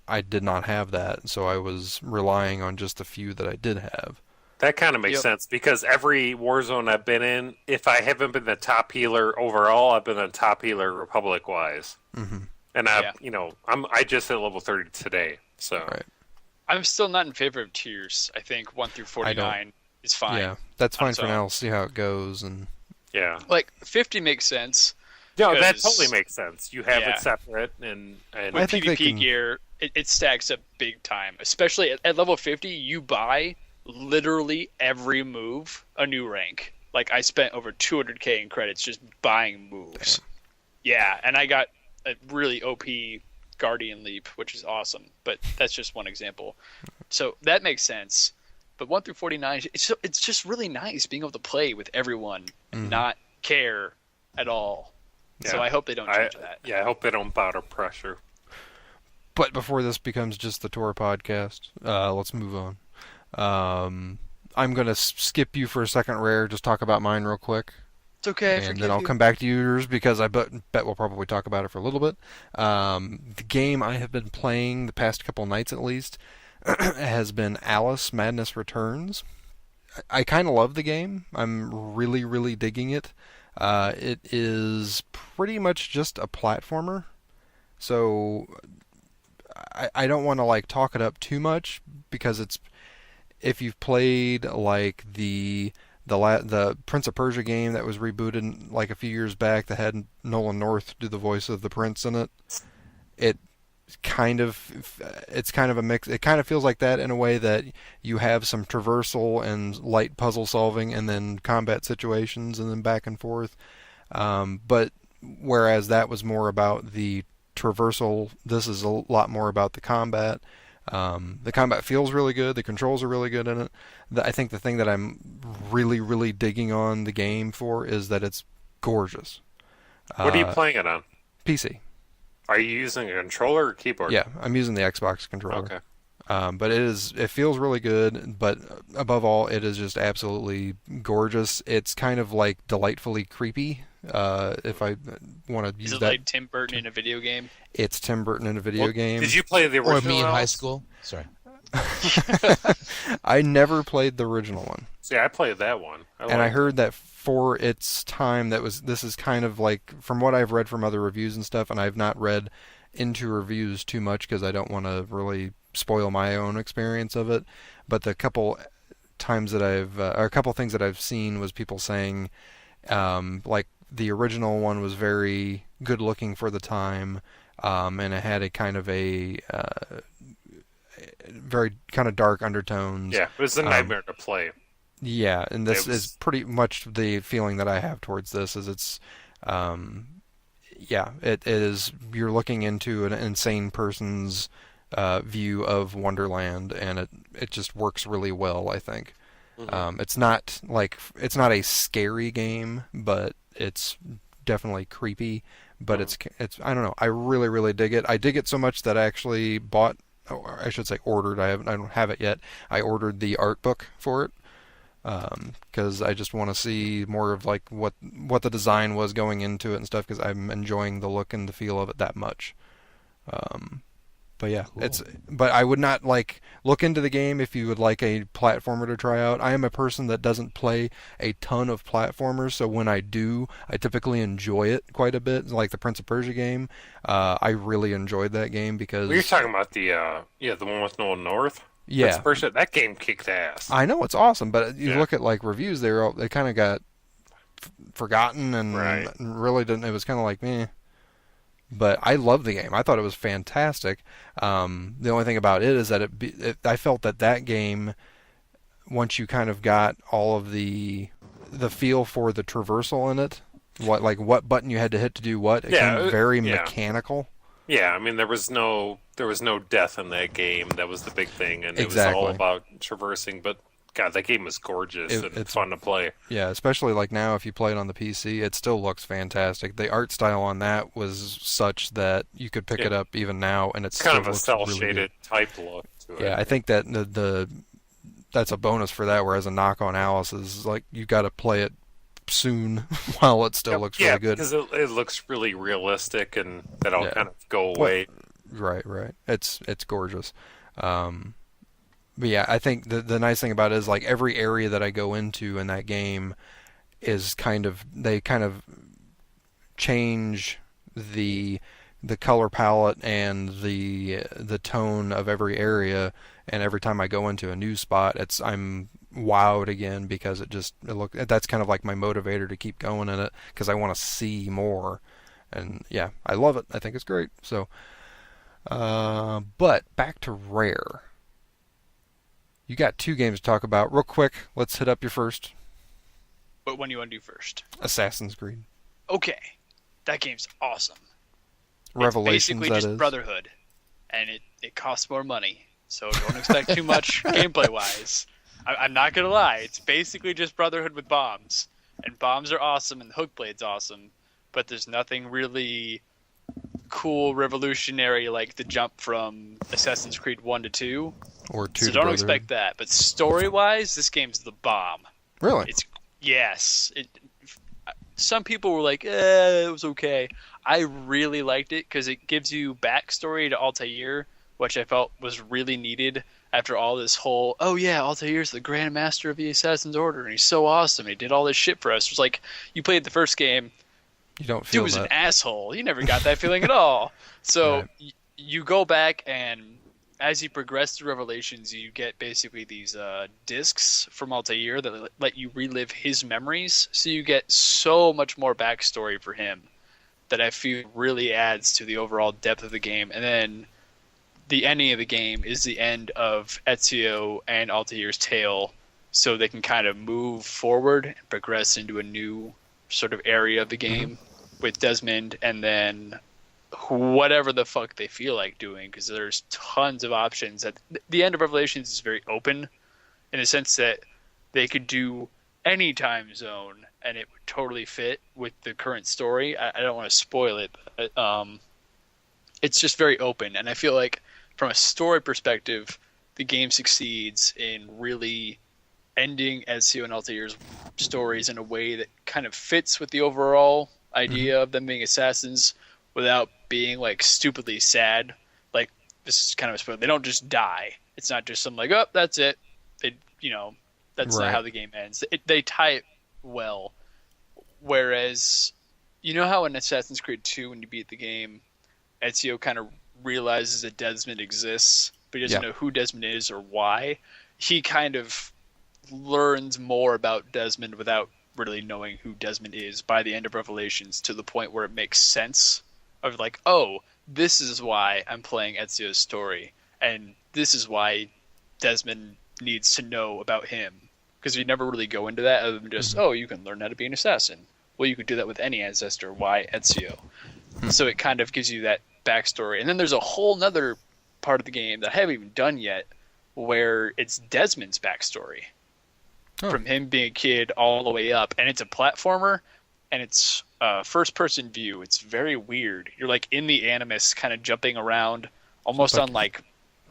I did not have that. So I was relying on just the few that I did have. That kind of makes sense, because every Warzone I've been in, if I haven't been the top healer overall, I've been the top healer Republic-wise. Mm-hmm. And I just hit level 30 today, so. Right. I'm still not in favor of tiers. I think 1 through 49 is fine. Yeah, that's fine for own. now. We'll see how it goes. And Yeah. Like 50 makes sense. No, that because- totally makes sense. You have Yeah. it separate, and With I think they PvP can- gear, it stacks up big time. Especially at level 50, you buy literally every move a new rank. Like I spent over 200k in credits just buying moves. Damn. Yeah, and I got a really OP Guardian Leap, which is awesome. But that's just one example. So that makes sense. But 1 through 49, it's just really nice being able to play with everyone and not care at all. So Yeah. I hope they don't change that. Yeah, I hope they don't bow to pressure. But before this becomes just the tour podcast, let's move on. I'm gonna skip you for a second, Rare. Just talk about mine real quick. It's okay. And then I'll come back to yours because I bet we'll probably talk about it for a little bit. The game I have been playing the past couple nights at least has been Alice Madness Returns. I kind of love the game. I'm really, really digging it. It is pretty much just a platformer. So I don't want to like talk it up too much because it's, if you've played like the Prince of Persia game that was rebooted like a few years back that had Nolan North do the voice of the prince in it, it's kind of a mix. It kind of feels like that in a way that you have some traversal and light puzzle solving and then combat situations and then back and forth. But whereas that was more about the traversal, this is a lot more about the combat. The combat feels really good. The controls are really good in it. I think the thing that I'm really, really digging on the game for is that it's gorgeous. What are you playing it on? PC. Are you using a controller or keyboard? Yeah, I'm using the Xbox controller. Okay. But it feels really good, but above all, it is just absolutely gorgeous. It's kind of like delightfully creepy if I want to use Is it that. like Tim Burton in a video game? It's Tim Burton in a video game. Did you play the original? Or me in high Alex? school. Sorry. I never played the original one. See, I played that one. I heard that for its time, this is kind of like, from what I've read from other reviews and stuff, and I've not read into reviews too much because I don't want to really spoil my own experience of it. But the couple times that or a couple things that I've seen was people saying, like the original one was very good looking for the time, and it had a kind of a very kind of dark undertones. Yeah, it was a nightmare to play. Yeah, and this is pretty much the feeling that I have towards this. Is it's, it is. You're looking into an insane person's view of Wonderland, and it just works really well, I think. Mm-hmm. It's not a scary game, but it's definitely creepy. But it's I don't know. I really, really dig it. I dig it so much that I actually bought. Or I should say ordered. I don't have it yet. I ordered the art book for it because I just want to see more of like what the design was going into it and stuff, because I'm enjoying the look and the feel of it that much. But yeah, cool. But I would not like look into the game if you would like a platformer to try out. I am a person that doesn't play a ton of platformers, so when I do, I typically enjoy it quite a bit. Like the Prince of Persia game, I really enjoyed that game because. Well, you're talking about the one with Nolan North. Yeah, Prince of Persia, that game kicked ass. I know, it's awesome, but you look at like reviews, they kind of got forgotten and really didn't. It was kind of like meh. But I love the game. I thought it was fantastic. The only thing about it is that I felt that game, once you kind of got all of the feel for the traversal in it, what button you had to hit to do what, it became very mechanical. Yeah, I mean there was no death in that game. That was the big thing, and exactly. It was all about traversing. But God, that game is gorgeous and it's fun to play. Yeah, especially like now if you play it on the PC, it still looks fantastic. The art style on that was such that you could pick it up even now, and it's kind of a cel-shaded really type look to it. Yeah, I think that that's a bonus for that. Whereas a knock on Alice is like you got to play it soon while it still looks really good. Because it looks really realistic, and that'll kind of go away. Right. It's gorgeous. But yeah, I think the nice thing about it is like every area that I go into in that game is they kind of change the color palette and the tone of every area, and every time I go into a new spot, I'm wowed again because that's kind of like my motivator to keep going in it, because I want to see more. And yeah, I love it. I think it's great. So but back to Rare. You got 2 games to talk about. Real quick, let's hit up your first. What one do you want to do first? Assassin's Creed. Okay. That game's awesome. Revelations, it's basically just Brotherhood, and it costs more money, so don't expect too much gameplay-wise. I'm not going to lie. It's basically just Brotherhood with bombs, and bombs are awesome, and the hook blade's awesome, but there's nothing really cool, revolutionary like the jump from Assassin's Creed 1 to 2. Or 2 so don't expect that. But story-wise, this game's the bomb. Really? Yes. Some people were like, it was okay. I really liked it because it gives you backstory to Altair, which I felt was really needed after all this whole, Altair's the Grand Master of the Assassin's Order, and he's so awesome. He did all this shit for us. It was like, you played the first game, you don't feel dude was an asshole. You never got that feeling at all. So you go back, and as you progress through Revelations, you get basically these discs from Altair that let you relive his memories. So you get so much more backstory for him that I feel really adds to the overall depth of the game. And then the ending of the game is the end of Ezio and Altair's tale, so they can kind of move forward and progress into a new sort of area of the game with Desmond, and then whatever the fuck they feel like doing, because there's tons of options. At the end of Revelations is very open in the sense that they could do any time zone and it would totally fit with the current story. I don't want to spoil it, but it's just very open, and I feel like from a story perspective, the game succeeds in really ending Ezio and Altair's stories in a way that kind of fits with the overall idea of them being assassins without being like stupidly sad. Like, this is kind of a spoiler. They don't just die. It's not just some like, oh, that's it. They, that's not how the game ends. They tie it well. Whereas, you know how in Assassin's Creed 2, when you beat the game, Ezio kind of realizes that Desmond exists, but he doesn't know who Desmond is or why. He kind of learns more about Desmond without really knowing who Desmond is by the end of Revelations, to the point where it makes sense of like, oh, this is why I'm playing Ezio's story, and this is why Desmond needs to know about him. Because you never really go into that other than just, oh, you can learn how to be an assassin. Well, you could do that with any ancestor. Why Ezio? So it kind of gives you that backstory. And then there's a whole nother part of the game that I haven't even done yet, where it's Desmond's backstory. From him being a kid all the way up. And it's a platformer, and it's first-person view. It's very weird. You're like in the Animus, kind of jumping around, almost on like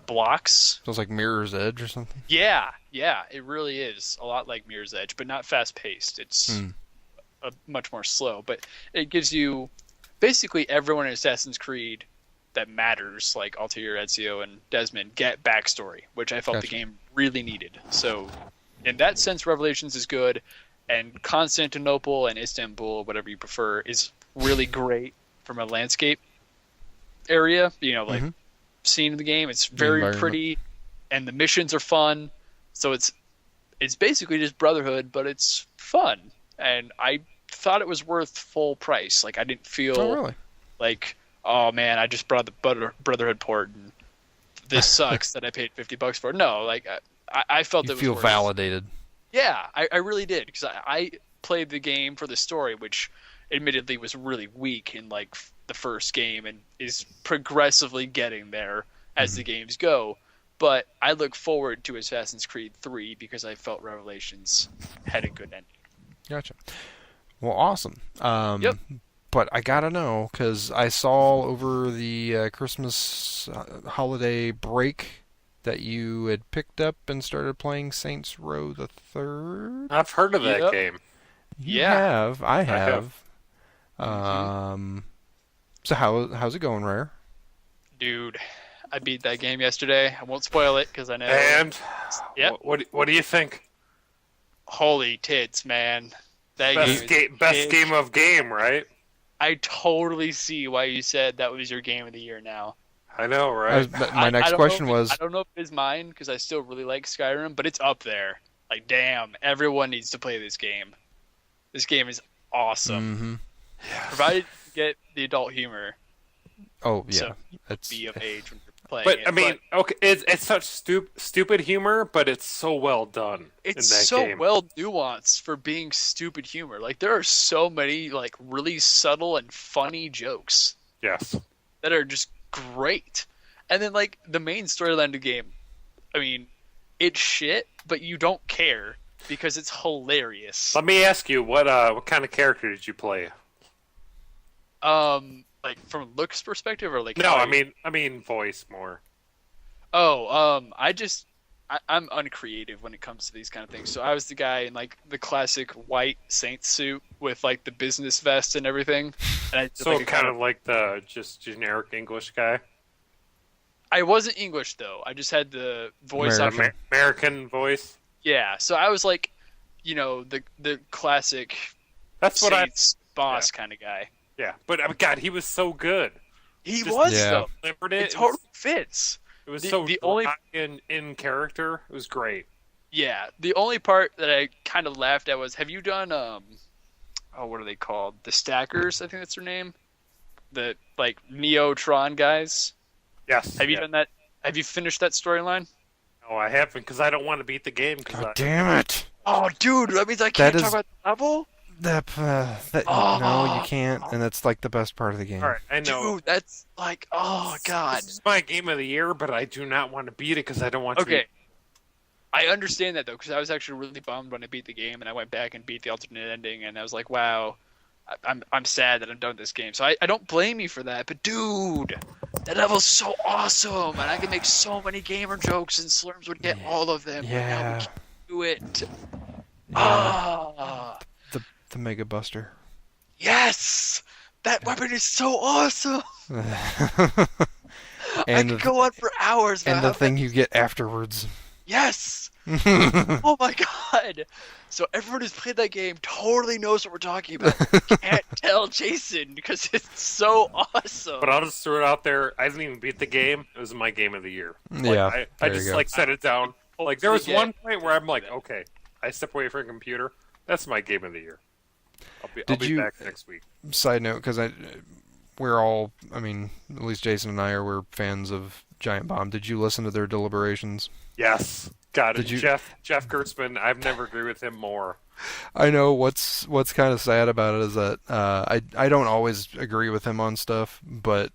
blocks. Feels like Mirror's Edge or something. Yeah, it really is a lot like Mirror's Edge, but not fast-paced. It's much more slow, but it gives you basically everyone in Assassin's Creed that matters, like Altair, Ezio, and Desmond, get backstory, which I felt the game really needed. So in that sense, Revelations is good, and Constantinople and Istanbul, whatever you prefer, is really great from a landscape area, like scene in the game. It's very pretty, and the missions are fun. So it's basically just Brotherhood, but it's fun. And I thought it was worth full price. Like, I didn't feel like, oh man, I just brought the Brotherhood port and this sucks that I paid $50 for it. No, like I felt it was feel worth. Validated. Yeah, I really did, because I played the game for the story, which admittedly was really weak in like the first game and is progressively getting there as the games go. But I look forward to Assassin's Creed 3 because I felt Revelations had a good ending. Gotcha. Well, awesome. But I gotta know, because I saw over the Christmas holiday break that you had picked up and started playing Saints Row the Third. I've heard of that game. You have. I have. So how's it going, Rare? Dude, I beat that game yesterday. I won't spoil it because I know. And what do you think? Holy tits, man! That best game of game, right? I totally see why you said that was your game of the year now. I know, right? My next question was... I don't know if it is mine, because I still really like Skyrim, but it's up there. Like, damn, everyone needs to play this game. This game is awesome. Provided you get the adult humor. Oh, yeah. So be of age when you're playing But, it. I mean, okay, it's such stupid humor, but it's so well done. It's in that so game. well nuanced for being stupid humor. Like, there are so many, like, really subtle and funny jokes. Yes. That are just great. And then, like, the main storyline of the game, I mean, it's shit, but you don't care because it's hilarious. Let me ask you, what kind of character did you play? Like, from a looks perspective, or like... No, I mean voice more. Oh, I'm uncreative when it comes to these kind of things. So I was the guy in, like, the classic white Saint suit with, like, the business vest and everything. And I did, So like, kind of like the just generic English guy? I wasn't English, though. I just had the voice... American voice? Yeah, so I was, like, the classic... That's what Saints boss kind of guy. Yeah, but God, he was so good. He was, though. It totally fits. It was the only in character. It was great. Yeah, the only part that I kind of laughed at was, have you done what are they called? The Stackers, I think that's their name. The like Neo-Tron guys. Yes. Have you done that? Have you finished that storyline? No, I haven't, because I don't want to beat the game. Damn it! Oh, dude, that means I can't talk about the level. No, you can't, and that's like the best part of the game. All right, I know. Dude, that's like, oh god. This is my game of the year, but I do not want to beat it because I don't want to. Okay. I understand that though, because I was actually really bummed when I beat the game, and I went back and beat the alternate ending, and I was like, wow, I'm sad that I'm done with this game. So I don't blame you for that, but dude, that level's so awesome, and I can make so many gamer jokes, and Slurms would get all of them. Yeah. But now we can't do it. The Mega Buster. Yes! That weapon is so awesome! I And could go on for hours. and the about thing that. you get afterwards. Yes! Oh my god! So everyone who's played that game totally knows what we're talking about. Can't tell Jason because it's so awesome. But I'll just throw it out there. I didn't even beat the game. It was my game of the year. Yeah, I there you just go. like set it down. Like there was Yeah. one point where I'm like, okay, I step away from a computer. That's my game of the year. I'll be back next week. Side note, because we're all, I mean, at least Jason and I we're fans of Giant Bomb. Did you listen to their deliberations? Yes. God, Did you- Jeff Gertzman, I've never agreed with him more. I know what's kind of sad about it is that I don't always agree with him on stuff, but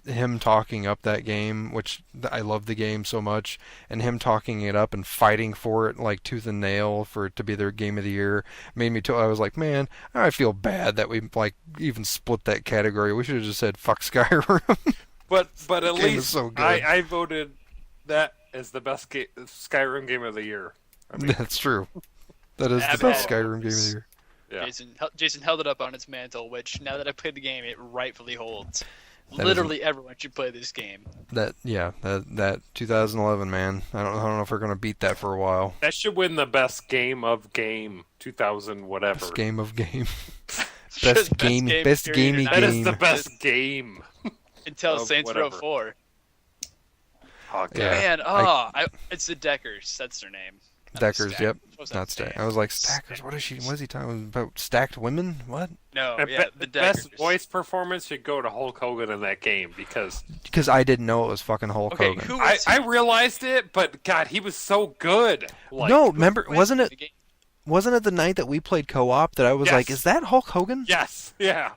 him talking up that game, which I love the game so much, and him talking it up and fighting for it like tooth and nail for it to be their game of the year made me. I was like, man, I feel bad that we like even split that category. We should have just said fuck Skyrim. But at game is least so good. I voted that as the best Skyrim game of the year. I mean, That's true. That is the best Skyrim game of the year. yeah. Jason held it up on its mantle, which now that I played the game, it rightfully holds. That Literally everyone should play this game. That 2011, man. I don't know if we're gonna beat that for a while. That should win the best game of game 2000 whatever. Best game of game. Best best game. game Best period gamey or not. That game. is the best game. Until Of Saints Row whatever. 4. Oh, God. Yeah. Man, it's the Deckers. That's their name. Not Deckers, Stack. yep. What's Not that stack. stand? I was like, stackers. What is he talking about? Stacked women? What? No, And yeah, the the Deckers. best voice performance should go to Hulk Hogan in that game because Because I didn't know it was fucking Hulk Okay, Hogan. who I, was he? I realized it, but God, he was so good. Like, No, remember, wasn't in it? the game? Wasn't it the night that we played co-op that I was Yes. like, is that Hulk Hogan? Yes, yeah.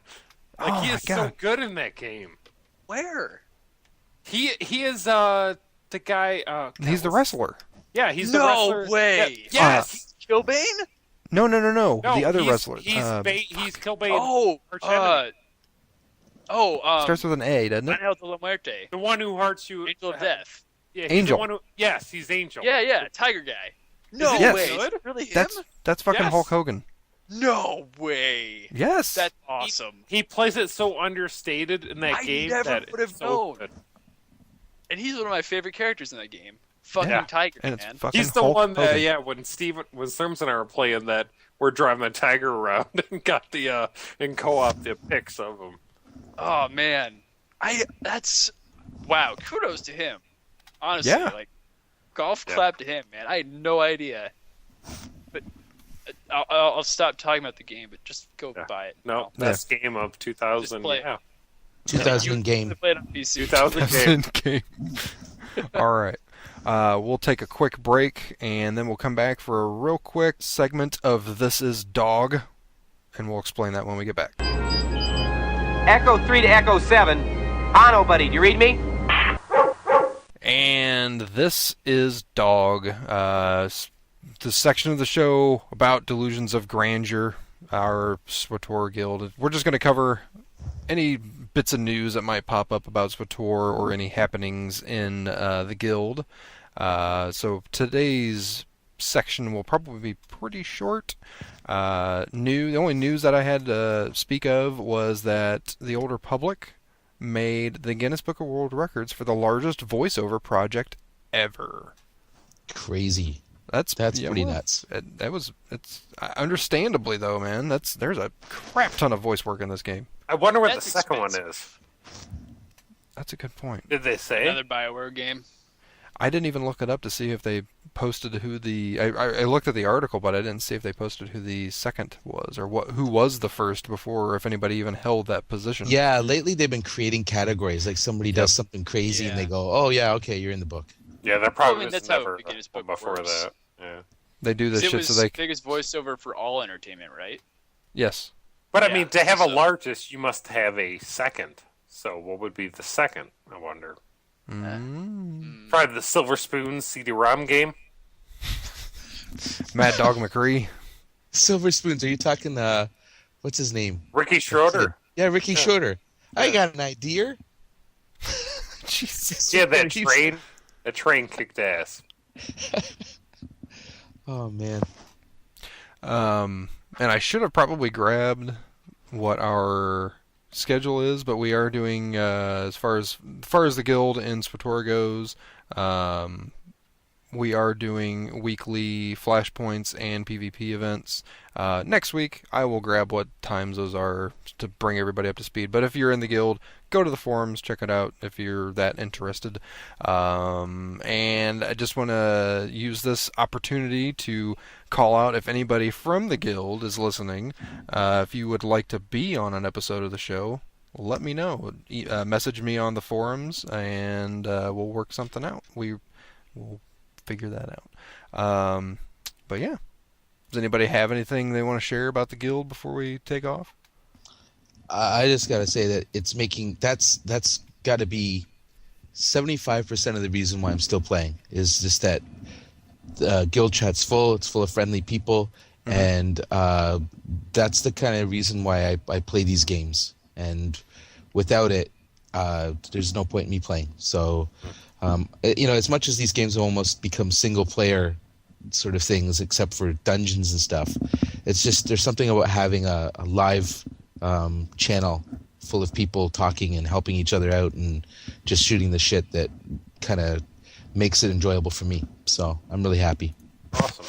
Like Oh he my is so God. good in that game. Where? He is the guy. God, He's the what's- wrestler. Yeah, he's the No wrestler. way. Yeah, yes. Killbane? No. No, The other he's, wrestler. He's he's Killbane. Oh, Arch enemy. starts with an A, doesn't it? Ángel de la Muerte. The one who hurts you. Angel of Death. Yeah, he's Angel. The one who, yes, he's Angel. Yeah, Tiger Guy. no Yes. way. Good? Really him? That's fucking Yes. Hulk Hogan. No way. Yes. That's awesome. He plays it so understated in that I game never that would have it's so known. good. And he's one of my favorite characters in that game. Fucking Yeah. Tiger, and it's man. fucking He's the Hulk one that, Hogan. yeah, when Serms and I were playing that, we're driving the Tiger around and got the, in co-op, the pics of him. Oh man, wow. Kudos to him. Honestly, Yeah. like golf Yeah. clap to him, man. I had no idea. But I'll stop talking about the game, but just go Yeah. buy it. No, best game of 2000. Just play it. Yeah, 2000 game. Play it on PC. 2000 game. All right. We'll take a quick break, and then we'll come back for a real quick segment of This Is DoG, and we'll explain that when we get back. Echo 3 to Echo 7. Ano, buddy, do you read me? And this is DoG, the section of the show about delusions of grandeur, our SWTOR guild. We're just going to cover any bits of news that might pop up about SWTOR or any happenings in the guild. So today's section will probably be pretty short. The only news that I had to speak of was that the Old Republic made the Guinness Book of World Records for the largest voiceover project ever. Crazy. That's pretty well, nuts. It's understandably though, man. There's a crap ton of voice work in this game. I wonder what That's the second expensive. one is. That's a good point. Did they say? Another BioWare game. I didn't even look it up to see if they posted who the. I looked at the article, but I didn't see if they posted who the second was or who was the first before, or if anybody even held that position. Yeah, lately they've been creating categories. Like somebody does something crazy and they go, "Oh yeah, okay, you're in the book." Yeah, there probably I mean, was that's how never the Guinness Book before works. that. Yeah. They do this It shit was so they. biggest voiceover for all entertainment, right? Yes. But I Yeah, mean, to have a so- largest, you must have a second. So what would be the second? I wonder. Probably the Silver Spoon CD-ROM game. Mad Dog McCree. Silver Spoons. Are you talking? What's his name? Ricky Schroeder. Yeah, Ricky Schroeder. I got an idea. Jesus. Yeah, that train. That train kicked ass. Oh man. And I should have probably grabbed what our schedule is, but we are doing as far as the guild in SWTOR goes. We are doing weekly flashpoints and PvP events. Next week, I will grab what times those are to bring everybody up to speed. But if you're in the guild, go to the forums, check it out if you're that interested. And I just want to use this opportunity to call out if anybody from the guild is listening. If you would like to be on an episode of the show, let me know. Message me on the forums, and we'll work something out. We'll figure that out. But yeah, does anybody have anything they want to share about the guild before we take off? I just gotta say that it's making that's got to be 75% of the reason why I'm still playing is just that guild chat's full. It's full of friendly people, and that's the kind of reason why I play these games. And without it, there's no point in me playing. So. As much as these games have almost become single-player sort of things, except for dungeons and stuff, it's just there's something about having a live channel full of people talking and helping each other out and just shooting the shit that kind of makes it enjoyable for me. So I'm really happy. Awesome.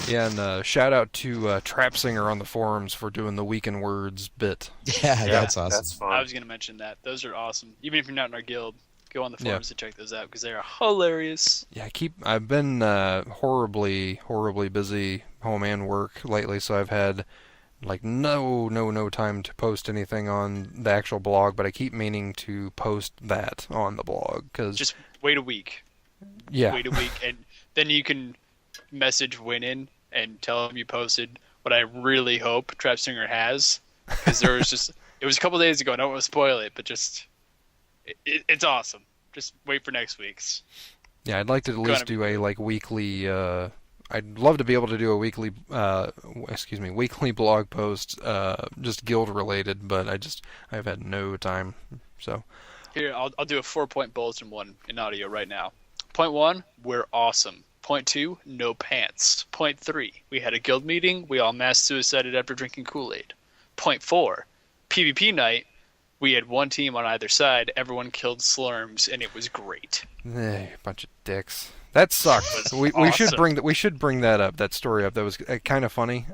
Yeah, and shout out to Trapsinger on the forums for doing the Week in Words bit. Yeah, that's awesome. That's fun. I was going to mention that. Those are awesome. Even if you're not in our guild, go on the forums to check those out because they are hilarious. Yeah, I've been horribly busy home and work lately, so I've had like no time to post anything on the actual blog, but I keep meaning to post that on the blog because just wait a week. Yeah. Wait a week, and then you can message Winnin and tell him you posted what I really hope Trapsinger has, because there was it was a couple days ago. I don't want to spoil it, but just. It's awesome. Just wait for next week's. Yeah, I'd like to at least do a weekly. I'd love to be able to do a weekly, weekly blog post, just guild related. But I've had no time. So here, I'll do a 4-point bulletin one in audio right now. Point 1, we're awesome. Point 2, no pants. Point 3, we had a guild meeting. We all mass suicided after drinking Kool-Aid. Point 4, PvP night. We had one team on either side. Everyone killed slurms, and it was great. Bunch of dicks. That sucked. We should bring that up. That story up. That was kind of funny.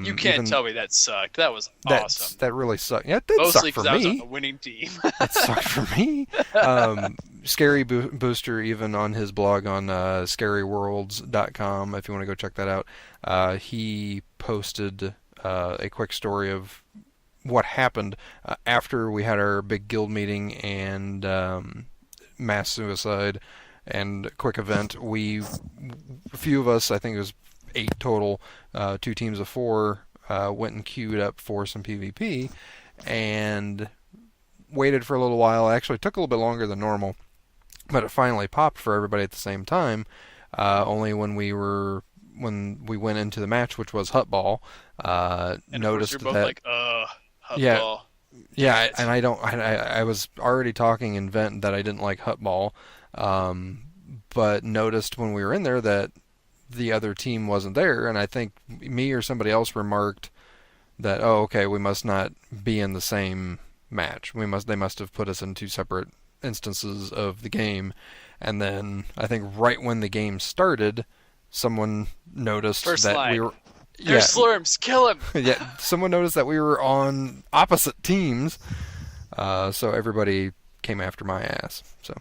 You can't tell me that sucked. That was awesome. That really sucked. Yeah, it did mostly suck for because I was me. on the winning team. It sucked for me. Scary Booster, even on his blog on scaryworlds.com, if you want to go check that out, he posted a quick story of what happened after we had our big guild meeting and mass suicide and quick event. A few of us, I think it was 8 total, 2 teams of 4, went and queued up for some PvP and waited for a little while. It actually took a little bit longer than normal, but it finally popped for everybody at the same time. Only when we went into the match, which was Hutball, and noticed of course you're both that like, Hutball. Yeah, and I was already talking in Vent that I didn't like Hutball, but noticed when we were in there that the other team wasn't there, and I think me or somebody else remarked that, oh, okay, we must not be in the same match. They must have put us in 2 separate instances of the game, and then I think right when the game started, someone noticed we were. There's slurms, kill him! Yeah, someone noticed that we were on opposite teams, so everybody came after my ass. So.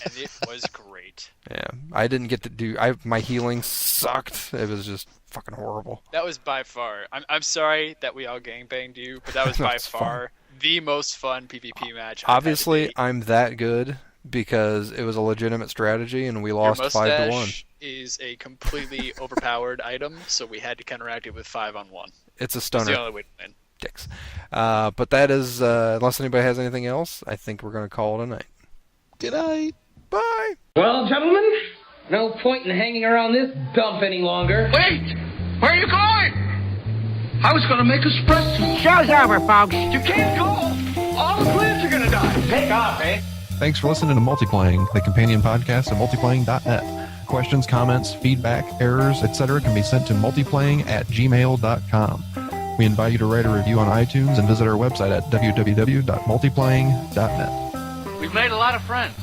And it was great. Yeah, I didn't get to do. My healing sucked. It was just fucking horrible. That was by far. I'm sorry that we all gangbanged you, but that was by far the most fun PvP match. Obviously, I'm that good because it was a legitimate strategy, and we lost 5-1. Is a completely overpowered item, so we had to counteract it with 5-on-1. It's a stunner. It's the only way to win. Dicks. But that is, unless anybody has anything else, I think we're going to call it a night. Good night. Bye. Well, gentlemen, no point in hanging around this dump any longer. Wait! Where are you going? I was going to make espresso. Show's over, folks. You can't go! All the plants are going to die. Take off, eh? Thanks for listening to Multiplaying, the companion podcast at multiplaying.net. Questions, comments, feedback, errors, etc. can be sent to multiplaying@gmail.com. We invite you to write a review on iTunes and visit our website at www.multiplaying.net. We've made a lot of friends,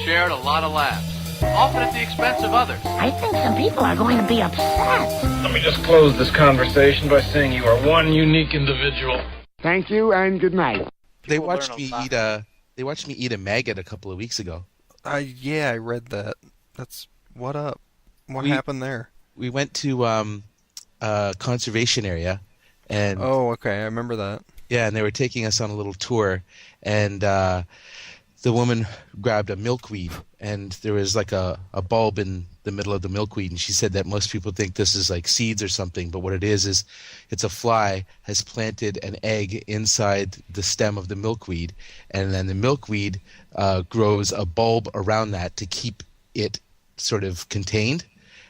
shared a lot of laughs, often at the expense of others. I think some people are going to be upset. Let me just close this conversation by saying you are one unique individual. Thank you and good night. They watched me eat a maggot a couple of weeks ago. Yeah, I read that. That's what up. What happened there? We went to a conservation area, and okay, I remember that. Yeah, and they were taking us on a little tour, and the woman grabbed a milkweed, and there was like a bulb in the middle of the milkweed, and she said that most people think this is like seeds or something, but what it is it's a fly has planted an egg inside the stem of the milkweed, and then the milkweed grows a bulb around that to keep it sort of contained.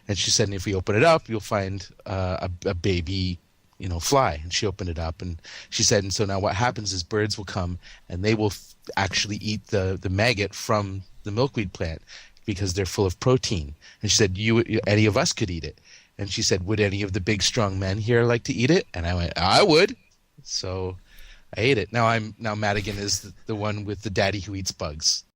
And she said, and if we open it up, you'll find a baby, fly. And she opened it up, and she said, and so now what happens is birds will come and they will actually eat the maggot from the milkweed plant because they're full of protein. And she said, any of us could eat it. And she said, would any of the big strong men here like to eat it? And I went, I would. So I ate it. Now Madigan is the one with the daddy who eats bugs.